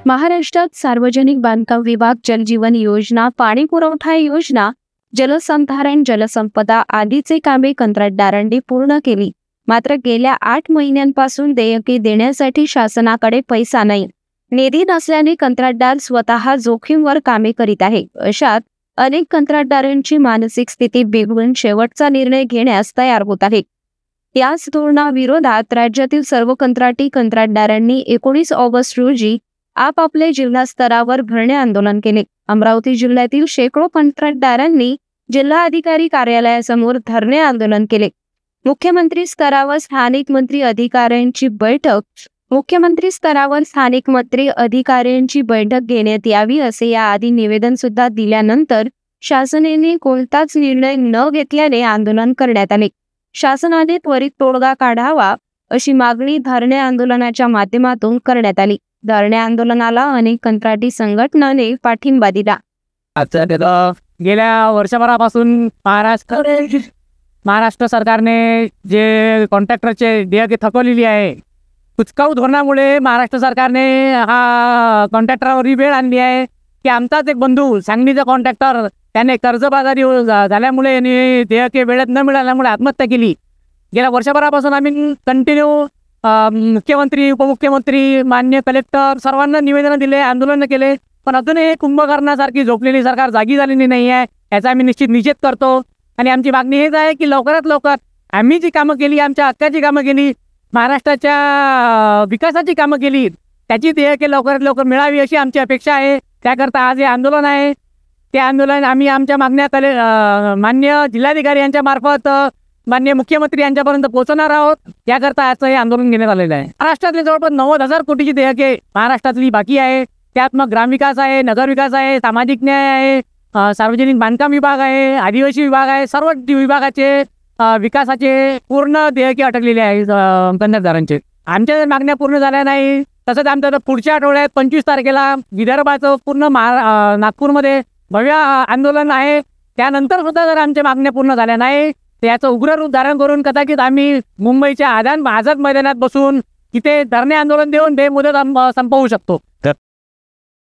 महाराष्ट्रात सार्वजनिक बांधकाम विभाग, जलजीवन योजना, पाणी पुरवठा योजना, जलसंधारण, जलसंपदा आदीचे कामे कंत्राटदारांनी पूर्ण केली. मात्र गेल्या 8 महिन्यांपासून देयके देण्यासाठी शासनाकडे पैसा नाही. निधी नसल्याने कंत्राटदार स्वतः जोखीमवर कामे करीत आहे. अशात अनेक कंत्राटदारांची मानसिक स्थिती बिघडून शेवटचा निर्णय घेण्यास तयार होत आहे. याच धोरणाविरोधात राज्यातील सर्व कंत्राटदारांनी 19 ऑगस्ट रोजी आपापले जिल्हा स्तरावर धरणे आंदोलन केले. अमरावती जिल्ह्यातील शेकडो कंत्राटदारांनी जिल्हाधिकारी कार्यालयासमोर धरणे आंदोलन केले. मुख्यमंत्री स्तरावर स्थानिक मंत्री अधिकाऱ्यांची बैठक घेण्यात यावी असे याआधी निवेदन सुद्धा दिल्यानंतर शासनाने कोणताच निर्णय न घेतल्याने आंदोलन करण्यात आले. शासनाने त्वरित तोडगा काढावा अशी मागणी धरणे आंदोलनाच्या माध्यमातून करण्यात आली. धरणे आंदोलनाला अनेक कंत्राटी संघटनांनी पाठिंबा दिला. गेल्या वर्षभरापासून महाराष्ट्र सरकारने जे कॉन्ट्रॅक्टरचे देयके थकवलेली आहे, कुचकाऊ धोरणामुळे महाराष्ट्र सरकारने हा कॉन्ट्रॅक्टरवर ही वेळ आणली आहे की आमचाच एक बंधू सांगलीचा कॉन्ट्रॅक्टर त्याने कर्जबाजारी झाल्यामुळे आणि देयके वेळेत न मिळाल्यामुळे आत्महत्या केली. गेल्या वर्षभरापासून आम्ही कंटिन्यू मुख्यमंत्री, उपमुख्यमंत्री, मान्य कलेक्टर सर्वांना निवेदनं दिले, आंदोलनं केले, पण अजूनही कुंभकर्णासारखी झोपलेली सरकार जागी झालेली नाही आहे. याचा आम्ही निश्चित निषेध करतो. आणि आमची मागणी हेच आहे की लवकरात लवकर आम्ही जी कामं केली, आमच्या हक्काची कामं केली, महाराष्ट्राच्या विकासाची कामं केली, त्याची देयके लवकरात लवकर मिळावी अशी आमची अपेक्षा आहे. त्याकरता आज हे आंदोलन आहे. ते आंदोलन आम्ही आमच्या मागण्या मान्य जिल्हाधिकारी यांच्या मार्फत मान्य मुख्यमंत्री यांच्यापर्यंत पोहोचवणार आहोत. याकरता आजचं हे आंदोलन घेण्यात आलेलं आहे. महाराष्ट्रातले जवळपास 90,000 कोटीची देयके महाराष्ट्रातली बाकी आहे. त्यात मग ग्रामविकास आहे, नगरविकास आहे, सामाजिक न्याय आहे, सार्वजनिक बांधकाम विभाग आहे, आदिवासी विभाग आहे. सर्व विभागाचे विकासाचे पूर्ण देयके अटकलेले आहे कंत्राटदारांचे. आमच्या मागण्या पूर्ण झाल्या नाही. तसंच आमचं पुढच्या आठवड्यात 25 तारखेला विदर्भाचं पूर्ण नागपूरमध्ये भव्य आंदोलन आहे. त्यानंतर सुद्धा जर आमच्या मागण्या पूर्ण झाल्या नाही तर याचं उग्र रूप धारण करून कदाचित आम्ही मुंबईच्या आझाद मैदानात बसून तिथे धरणे आंदोलन देऊन बेमुदत संपवू शकतो.